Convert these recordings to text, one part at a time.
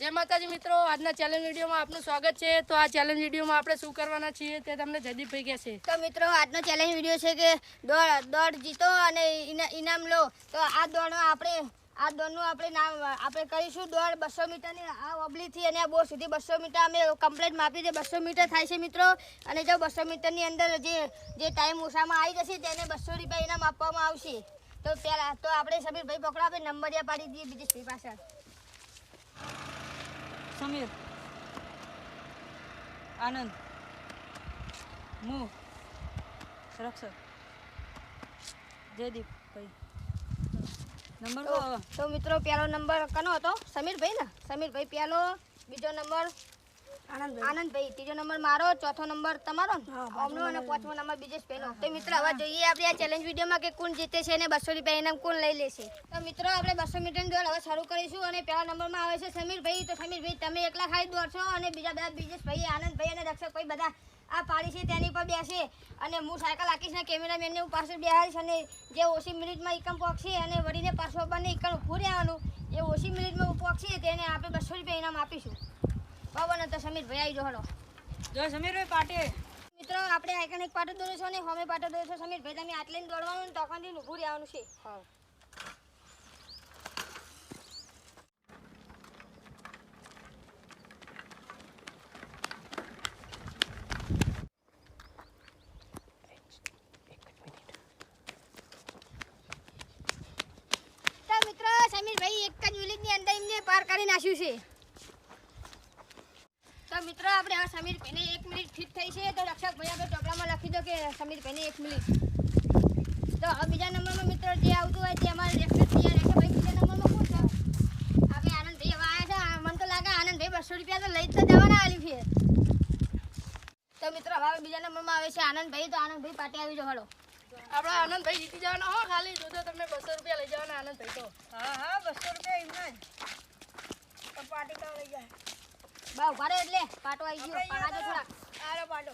જય માતાજી મિત્રો, આજના ચેલેન્જ વિડીયોમાં આપનું સ્વાગત છે। તો આ ચેલેન્જ વિડીયોમાં આપણે શું કરવાના છીએ તે તમને જયદીપભાઈ કહેશે। તો મિત્રો આજનો ચેલેન્જ વિડીયો છે કે દોડ જીતો અને ઇનામ લો। તો આ દોડનું આપણે નામ આપણે કરીશું દોડ 200 મીટરની। આ ઓબલીથી અને આ બોર સુધી 200 મીટર અમે કમ્પ્લીટ માપી દે 200 મીટર થાય છે મિત્રો। અને જો 200 મીટરની અંદર જે ટાઈમ ઓછામાં આવી જશે તેને 200 રૂપિયા ઇનામ આપવામાં આવશે। તો પહેલાં તો આપણે સમીરભાઈ પકડો, આપણે નંબરિયા પાડી દઈએ બીજેશભાઈ પાછળ। સમીર, આનંદ, રક્ષક, જયદીપ ભાઈ નંબર તો મિત્રો પહેલો નંબર કનો હતો? સમીરભાઈ ને? સમીરભાઈ પહેલો, બીજો નંબર આનંદભાઈ, ત્રીજો નંબર મારો, ચોથો નંબર તમારો ઓમનો અને પાંચમો નંબર બીજેશભાઈનો। તો મિત્રો હવે જોઈએ આપણે આ ચેલેન્જ વિડીયોમાં કે કોણ જીતે છે અને 200 રૂપિયા ઇનામ કોણ લઈ લેશે। તો મિત્રો આપણે 200 મીટરની દોડ હવે શરૂ કરીશું અને પહેલા નંબરમાં આવે છે સમીરભાઈ। તો સમીરભાઈ તમે એકલા ખાલી દોડશો અને બીજા બધા બીજેશભાઈ, આનંદભાઈ અને રક્ષકભાઈ બધા આ પાડી છે તેની પર બેસે અને હું સાયકલ હાકીશ ને કેમેરામેનને હું પાછળ બેહાડીશ અને જે ઓછી મિનિટમાં ઇકમ પોકશે અને વળીને પાછો બંને ઇકમ ઊભું રહેવાનું, એ ઓછી મિનિટમાં પોકશે તેને આપણે 200 રૂપિયા ઇનામ આપીશું। બરાબર ને? તો સમીરભાઈ આવી જો હલો જો સમીરભાઈ પાટે મિત્રો આપણે આઈકન એક પાટો દોરીશું અને હોમે પાટો દોરીશું। સમીરભાઈ તમે આટલીને દોડવાનું ને તોકાથી ઊભું રહેવાનું છે। હા સમીરભાઈ એક જ મિનિટની અંદર એમને પાર કરી નાખ્યું છે। તો મિત્રો આપણે આ સમીરભાઈને 1 મિનિટ ફિટ થઈ છે। તો રક્ષકભાઈ આપણે ચોપડામાં લખી દો કે સમીરભાઈને 1 મિનિટ। તો હવે બીજા નંબરમાં મિત્રો જે આવતું હોય તે અમારે રેફર તૈયાર રહેશે। ભાઈ બીજા નંબરમાં કોણ છે? આપણે આનંદભાઈ હવે આવ્યા છે। મને તો લાગે આનંદભાઈ 200 રૂપિયા તો લઈ જ જવાના આલ્યું છે। તો મિત્રો હવે બીજા નંબરમાં આવે છે આનંદભાઈ। તો આનંદભાઈ પાટે આવી જાઓ હલો। આપણા આનંદભાઈ જીતી જવાના હો, ખાલી જોજો તમને 200 રૂપિયા લઈ જવાના આનંદભાઈ। તો હા 200 રૂપિયા એમને તો પાટી કાવ લઈ જાય બા ઉભા રહો એટલે પાટો આવી ગયો। પાડો થોડા આરો પાટો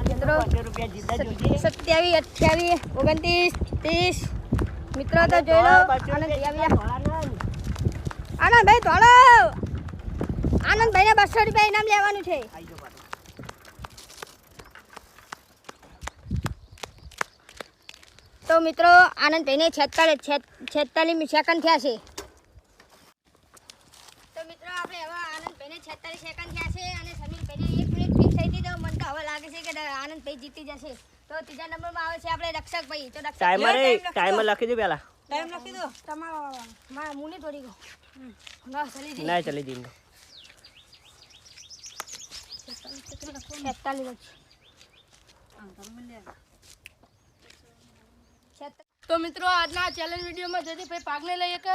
મિત્રો 27, 28, 29, 30 મિત્રો તો જોઈ લો। આનંદભાઈ ધોળો, આનંદભાઈને 200 રૂપિયા ઇનામ લેવાનું છે। તો મિત્રો આનંદભાઈને 46 સેકન્ડ થયા છે। તો મિત્રો આપણે હવે આનંદભાઈને 46 સેકન્ડ થયા છે અને સમીરભાઈને 1 મિનિટ ફિક્સ થઈ હતી। તો મને તો હવે લાગે છે કે આનંદભાઈ જીતી જશે। તો ત્રીજા નંબરમાં આવે છે આપણે રક્ષકભાઈ। તો ટાઈમર લખી દો પહેલા। ટાઈમ લખી દો તમારો મારા મુની થોડી ગો ના ચલી જઈ ના ચલી જઈને 46 તો મિત્રો આજના ચેલેન્જ વિડીયોમાં જયદીપભાઈ ભાગ નહીં લઈ શકે,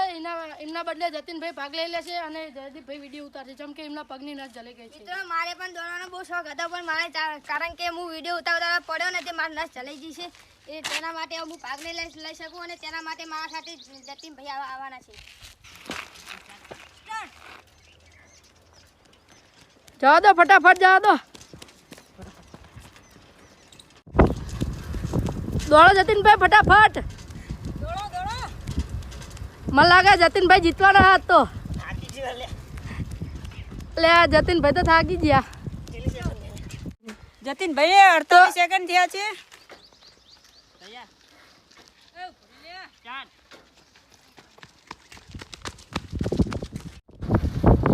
એમના બદલે જતીનભાઈ ભાગ લઈ લેશે અને જયદીપભાઈ વિડીયો ઉતારશે, જેમ કે એમના પગની નસ જલી ગઈ છે। મિત્રો મારે પણ દોડવાનો બહુ શોખ હતો પણ મારે કારણ કે હું વિડીયો ઉતારવા પડ્યો ને તે મારી નસ ચલાઈ ગઈ છે। એ તેના માટે હું ભાગ નહીં લઈ શકું અને તેના માટે મારા સાથે જતીનભાઈ આવવાના છે। જવા દો, ફટાફટ જવા દો, દોડો જતીનભાઈ ફટાફટ। મને લાગે જતીનભાઈ જીતવાના હાથ તો લે જતીનભાઈ તો થાકી ગયા। જતીનભાઈ 48 સેકન્ડ થયા છે।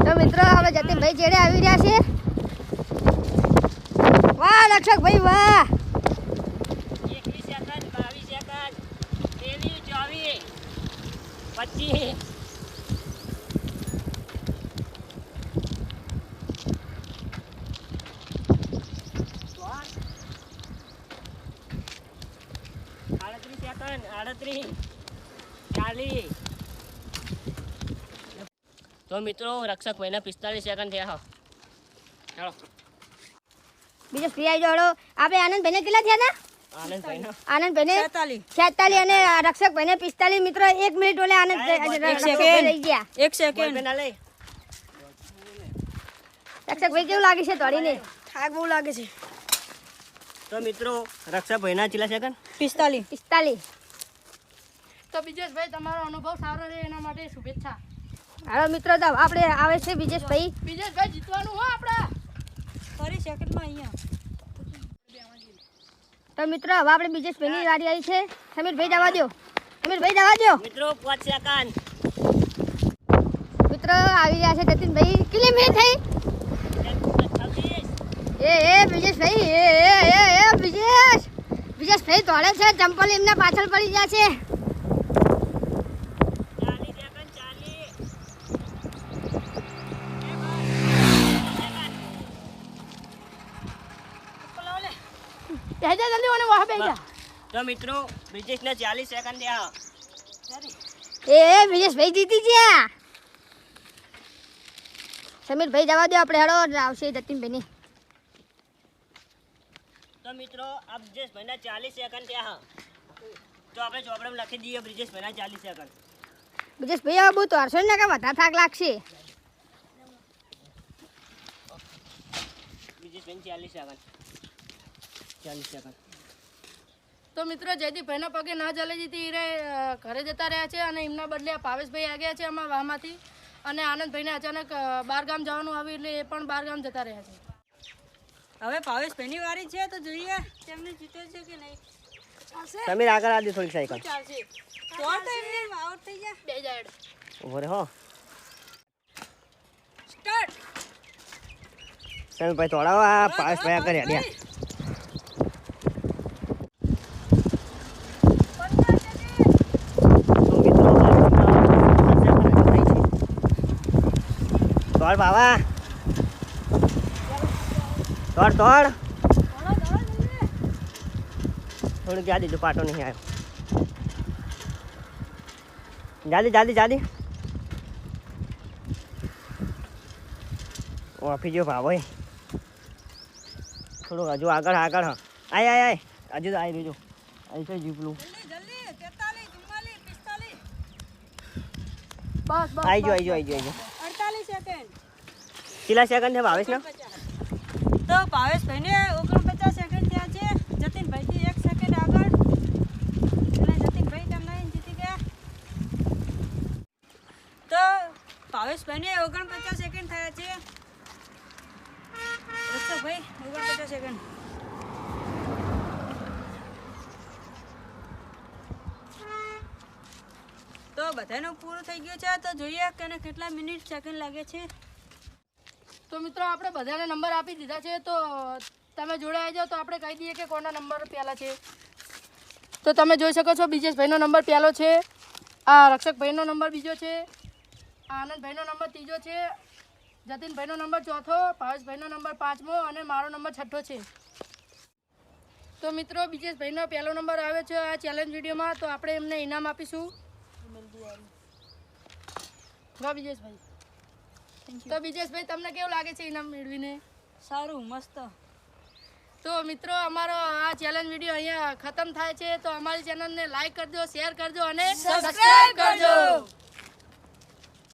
તો મિત્રો હવે જતીનભાઈ જેડે આવી રહ્યા છે। વાહ રક્ષકભાઈ વાહ। 21 સેકન્ડ 22 સેકન્ડ 23 24 25 38 40। તો મિત્રો રક્ષકભાઈને 45 સેકન્ડ થયા। ચાલો બીજો ફ્રી આવી જાઓ। આપણે આનંદભાઈને કેટલા થયા હતા? આનંદભાઈને 46 અને રક્ષકભાઈને 45। મિત્રો 1 મિનિટ ઓલે આનંદ રહી ગયા। 1 સેકન્ડ રક્ષકભાઈ કેવું લાગે છે દોડીને? થાક બહુ લાગે છે. તો મિત્રો રક્ષકભાઈના ચેલા સેકન્ડ 45. 45. તો બ્રિજેશભાઈ તમારો અનુભવ સારો રહે એના માટે શુભેચ્છા. હાલો મિત્રો, તો આપણે આવે છે બ્રિજેશભાઈ. બ્રિજેશભાઈ જીતવાનું હો આપણા. ફરી સેકન્ડમાં અહીંયા. તો મિત્રો હવે આપણે બ્રિજેશભાઈની વારી આવી છે. સમીરભાઈ જવા દો. સમીરભાઈ જવા દો. મિત્રો 5 સેકન્ડ. મિત્રો આવી રહ્યા છે જતીનભાઈ. કેટલી મિનિટ થઈ? બ્રિજેશભાઈ બ્રિજેશભાઈ દોડે છે. ચંપલ એમના પાછળ પડી ગયા છે. 40 સેકન્ડ 40. બેજા જલ્દી ઓને વાહ બેજા. તો મિત્રો બ્રિજેશને 40 સેકન્ડ થયા. બ્રિજેશભાઈ જીતી ગયા. સમીરભાઈ જવા દો, આપણે હેડો આવશે જતીનભાઈની. તો મિત્રો આ બ્રિજેશભાઈના 40 સેકન્ડ થયા. તો આપણે ચોપડામાં લખી દઈએ બ્રિજેશભાઈના 40 સેકન્ડ. બ્રિજેશભાઈ હવે બહુ તોરશો ને કે વધારે થાક લાગશે. બ્રિજેશભાઈને 40 સેકન્ડ. 40 સેકન્ડ. તો મિત્રો જયદીપભાઈના પગે ના ચાલે જીતી એ ઘરે જતા રહ્યા છે અને એમના બદલે આ ભાવેશભાઈ આવ્યા છે અમારા વાહમાંથી. અને આનંદભાઈને અચાનક બહાર ગામ જવાનું આવ્યું એટલે એ પણ બહાર ગામ જતા રહ્યા છે. હવે ભાવેશભાઈની વારી છે તો જોઈએ તેમને જીતે છે કે નહીં. સમીર આગળ આદી થોડીક સાયકલ. ચાલશે. તો એમને આઉટ થઈ ગયા. બે જાડ. ઉભો રે હો. સ્ટાર્ટ. સમીરભાઈ તોડાવો આ ભાવેશભાઈ આગળ હેડ્યા. તોડ બાવા તોડ થોડુંક જા દીધું, પાટો નહીં આવ્યો. જાદી ઓફી ગયો ભાવ ભાઈ. થોડુંક હજુ આગળ આય હજુ આવી રહ્યું અહીં તો જીપલું જલ્દી 43 44 45. બસ બસ. આવી ગયો 48 સેકન્ડ. કેટલા સેકન્ડ છે ભાવેશ ને? તો ભાવેશભાઈને 49 સેકન્ડ થયા છે. જતીનભાઈથી 1 સેકન્ડ આગળ. અને જતીનભાઈ તમને જીતી ગયા. તો ભાવેશભાઈને 49 સેકન્ડ થયા છે. રક્ષકભાઈ 49 સેકન્ડ. તો બધાનું પૂરું થઈ ગયું છે. તો જોઈએ કે એને કેટલા મિનિટ સેકન્ડ લાગે છે. તો મિત્રો આપણે બધાને નંબર આપી દીધા છે. તો તમે જોડે આવી જાઓ તો આપણે કહી દઈએ કે કોના નંબર પહેલા છે. તો તમે જોઈ શકો છો બ્રિજેશભાઈનો નંબર પહેલો છે, આ રક્ષકભાઈનો નંબર બીજો છે, આ આનંદભાઈનો નંબર ત્રીજો છે, જતીનભાઈનો નંબર ચોથો, ભાવેશભાઈનો નંબર પાંચમો અને મારો નંબર છઠ્ઠો છે. તો મિત્રો બ્રિજેશભાઈનો પહેલો નંબર આવ્યો છે આ ચેલેન્જ વિડીયોમાં. તો આપણે એમને ઇનામ આપીશું. વાહ બ્રિજેશભાઈ. તો બ્રિજેશભાઈ તમને કેવું લાગે છે ઇનામ મેળવીને? સારું, મસ્ત. તો મિત્રો અમારો આ ચેલેન્જ વિડીયો અહીંયા ખતમ થાય છે. તો અમારી ચેનલને લાઈક કરજો, શેર કરજો અને સબસ્ક્રાઇબ કરજો.